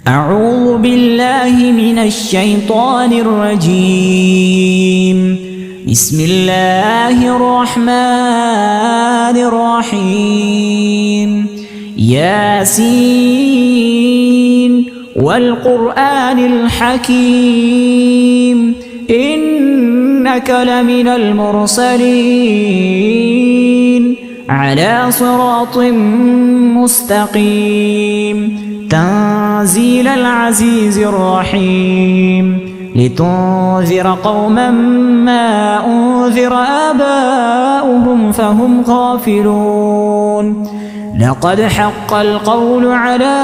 أعوذ بالله من الشيطان الرجيم. بسم الله الرحمن الرحيم. ياسين والقرآن الحكيم إنك لمن المرسلين على صراط مستقيم تنزيل العزيز الرحيم لتنذر قوما ما أنذر آباؤهم فهم غافلون لقد حق القول على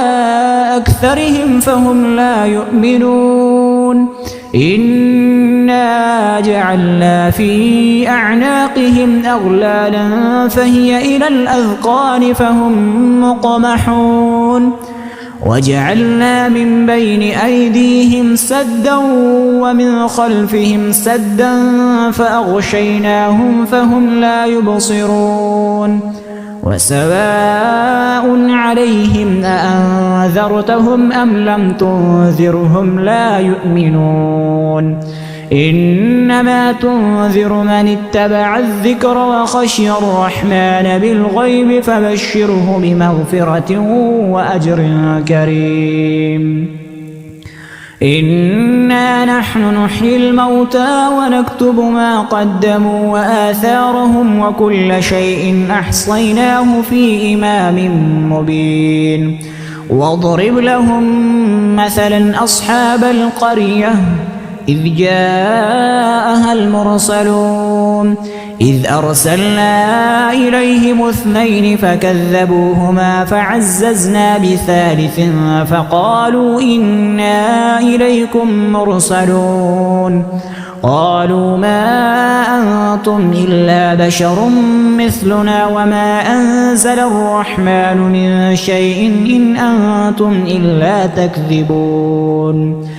أكثرهم فهم لا يؤمنون إنا جعلنا في أعناقهم أغلالا فهي إلى الأذقان فهم مقمحون وجعلنا من بين أيديهم سدا ومن خلفهم سدا فأغشيناهم فهم لا يبصرون وسواء عليهم أأنذرتهم أم لم تنذرهم لا يؤمنون إنما تنذر من اتبع الذكر وخشي الرحمن بالغيب فبشره بمغفرة وأجر كريم. إنا نحن نحيي الموتى ونكتب ما قدموا وآثارهم وكل شيء أحصيناه في إمام مبين. واضرب لهم مثلا أصحاب القرية إذ جاءها المرسلون إذ أرسلنا إليهم 2 فكذبوهما فعززنا بثالث فقالوا إنا إليكم مرسلون قالوا ما أنتم إلا بشر مثلنا وما أنزل الرحمن من شيء إن أنتم إلا تكذبون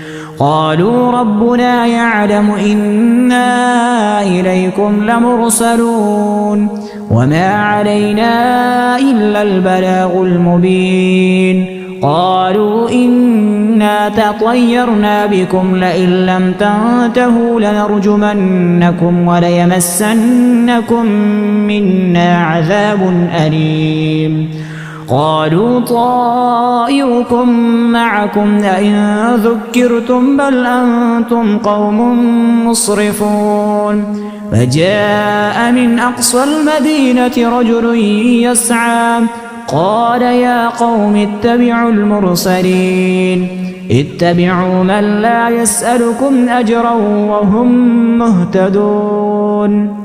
قالوا ربنا يعلم إنا إليكم لمرسلون وما علينا إلا البلاغ المبين قالوا إنا تطيرنا بكم لئن لم تنتهوا لنرجمنكم وليمسنكم منا عذاب أليم قالوا طائركم معكم لئن ذكرتم بل أنتم قوم مسرفون فجاء من أقصى المدينة رجل يسعى قال يا قوم اتبعوا المرسلين اتبعوا من لا يسألكم أجرا وهم مهتدون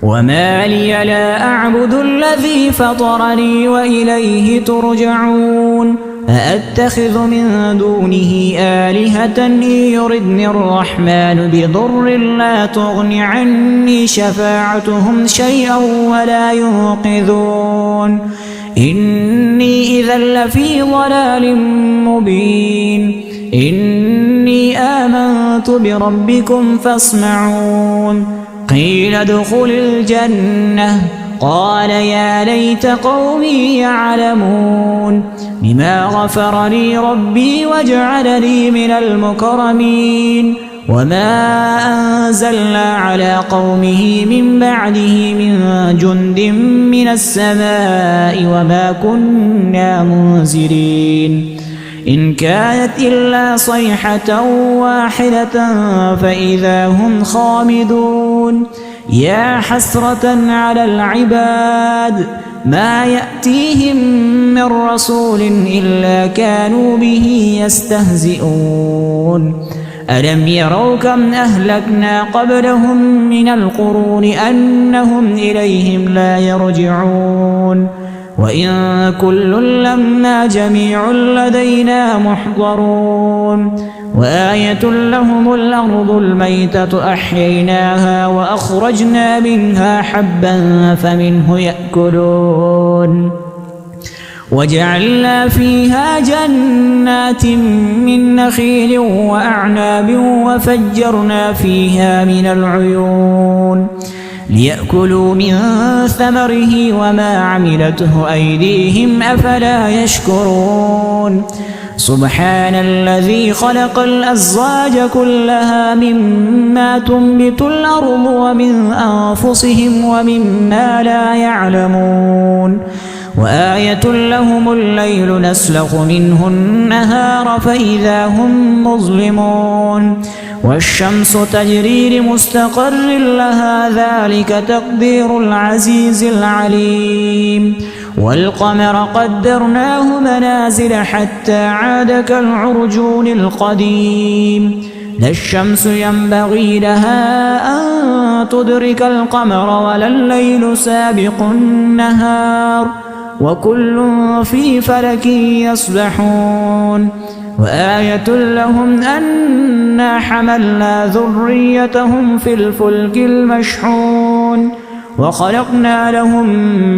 وما لي لا أعبد الذي فطرني وإليه ترجعون أأتخذ من دونه آلهة إن يردني الرحمن بضر لا تغن عني شفاعتهم شيئا ولا ينقذون إني إذا لفي ضلال مبين إني آمنت بربكم فاسمعون قيل ادخل الجنة قال يا ليت قومي يعلمون بما غفر لي ربي وجعلني من المكرمين وما أنزلنا على قومه من بعده من جند من السماء وما كنا منزلين إن كانت إلا صيحة واحدة فإذا هم خامدون يا حسرة على العباد ما يأتيهم من رسول إلا كانوا به يستهزئون ألم يروا كم أهلكنا قبلهم من القرون أنهم إليهم لا يرجعون وإن كل لما جميع لدينا محضرون وآية لهم الأرض الميتة أحييناها وأخرجنا منها حبا فمنه يأكلون وجعلنا فيها جنات من نخيل وأعناب وفجرنا فيها من العيون ليأكلوا من ثمره وما عملته أيديهم أفلا يشكرون سبحان الذي خلق الأزواج كلها مما تنبت الأرض ومن أنفسهم ومما لا يعلمون وآية لهم الليل نسلخ منه النهار فإذا هم مظلمون والشمس تجري لمستقر لها ذلك تقدير العزيز العليم والقمر قدرناه منازل حتى عاد كالعرجون القديم لا الشمس ينبغي لها أن تدرك القمر ولا الليل سابق النهار وكل في فلك يسبحون وآية لهم أنا حملنا ذريتهم في الفلك المشحون وخلقنا لهم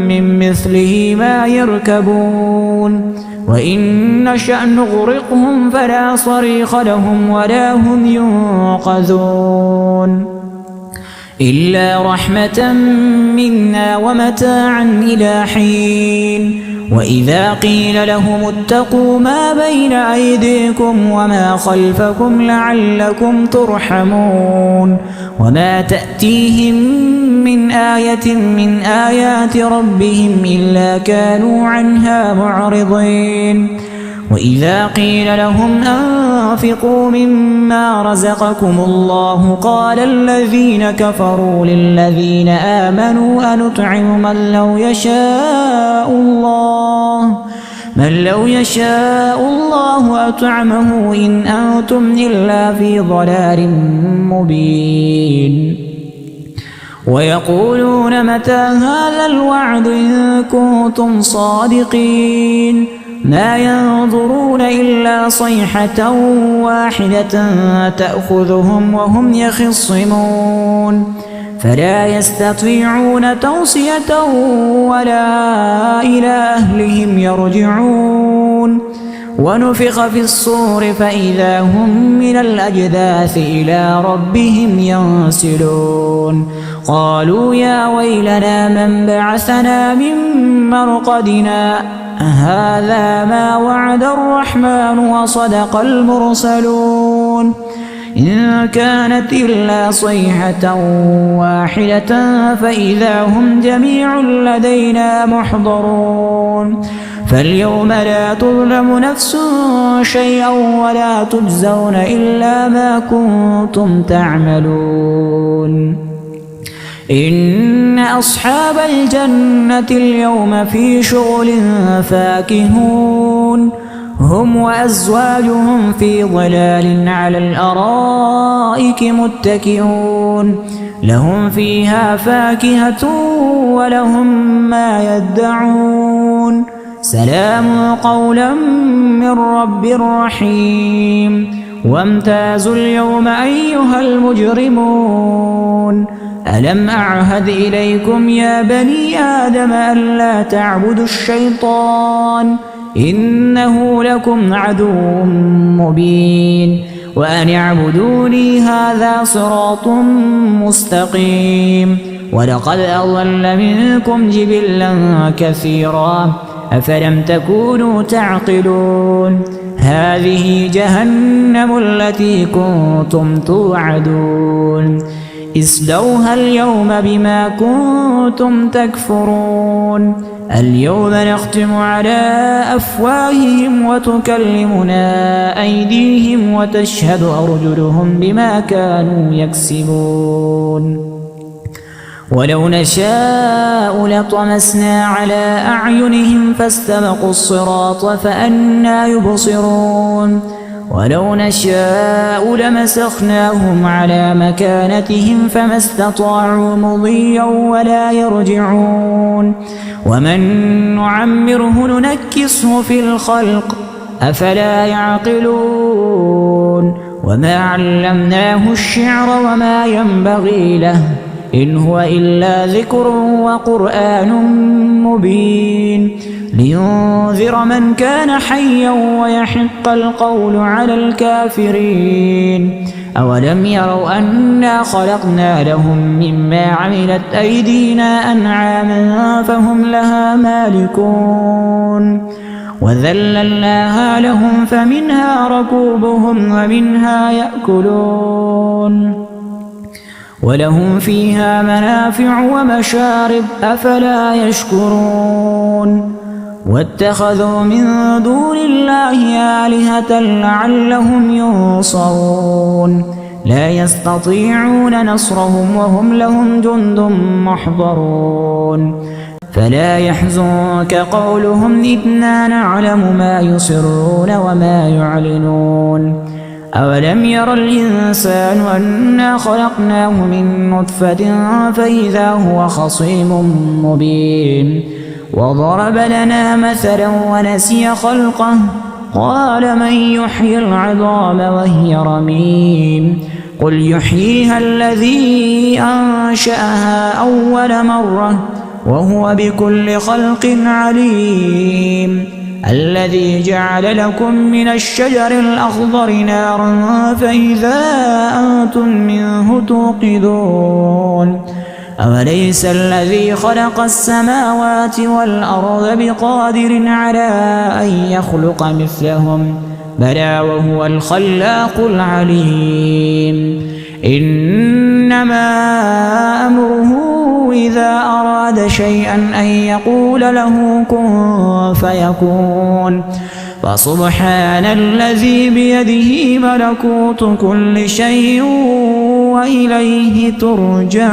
من مثله ما يركبون وإن نشأ نغرقهم فلا صريخ لهم ولا هم ينقذون إلا رحمة منا ومتاعا إلى حين وإذا قيل لهم اتقوا ما بين أيديكم وما خلفكم لعلكم ترحمون وما تأتيهم من آية من آيات ربهم إلا كانوا عنها معرضين وإذا قيل لهم أنفقوا مما رزقكم الله قال الذين كفروا للذين آمنوا أنطعم من لو يشاء الله أطعمه إن أنتم إلا في ضلال مبين ويقولون متى هذا الوعد إن كنتم صادقين ما ينظرون إلا صيحة واحدة تأخذهم وهم يخصمون فلا يستطيعون توصية ولا إلى أهلهم يرجعون ونفخ في الصور فإذا هم من الأجداث إلى ربهم ينسلون قالوا يا ويلنا من بعثنا من مرقدنا هذا ما وعد الرحمن وصدق المرسلون إن كانت إلا صيحة واحدة فإذا هم جميع لدينا محضرون فاليوم لا تظلم نفس شيئا ولا تجزون إلا ما كنتم تعملون إن أصحاب الجنة اليوم في شغل فاكهون هم وأزواجهم في ظلال على الأرائك متكئون لهم فيها فاكهة ولهم ما يدعون سلام قولا من رب رحيم وامتازوا اليوم أيها المجرمون ألم أعهد إليكم يا بني آدم ألا تعبدوا الشيطان إنه لكم عدو مبين وأن اعبدوني هذا صراط مستقيم ولقد أضل منكم جبلا كثيرا أفلم تكونوا تعقلون هذه جهنم التي كنتم توعدون اصلوها اليوم بما كنتم تكفرون اليوم نختم على أفواههم وتكلمنا أيديهم وتشهد أرجلهم بما كانوا يكسبون ولو نشاء لطمسنا على أعينهم فاستبقوا الصراط فأنى يبصرون ولو نشاء لمسخناهم على مكانتهم فما استطاعوا مضيا ولا يرجعون ومن نعمره ننكسه في الخلق أفلا يعقلون وما علمناه الشعر وما ينبغي له إن هو إلا ذكر وقرآن مبين لينذر من كان حيا ويحق القول على الكافرين أولم يروا أنا خلقنا لهم مما عملت أيدينا أنعاما فهم لها مالكون وذللناها لهم فمنها ركوبهم ومنها يأكلون ولهم فيها منافع ومشارب أفلا يشكرون واتخذوا من دون الله آلهة لعلهم ينصرون لا يستطيعون نصرهم وهم لهم جند محضرون فلا يحزنك قولهم إنا نعلم ما يسرون وما يعلنون أولم ير الإنسان أنا خلقناه من نطفة فإذا هو خصيم مبين وضرب لنا مثلا ونسي خلقه قال من يحيي العظام وهي رميم قل يحييها الذي أنشأها أول مرة وهو بكل خلق عليم الذي جعل لكم من الشجر الأخضر نارا فإذا أنتم منه توقدون أوليس الذي خلق السماوات والأرض بقادر على أن يخلق مثلهم بلى وهو الخلاق العليم إنما أمره إذا أراد شيئا أن يقول له كن فيكون فسبحان الذي بيده ملكوت كل شيء وإليه ترجعون.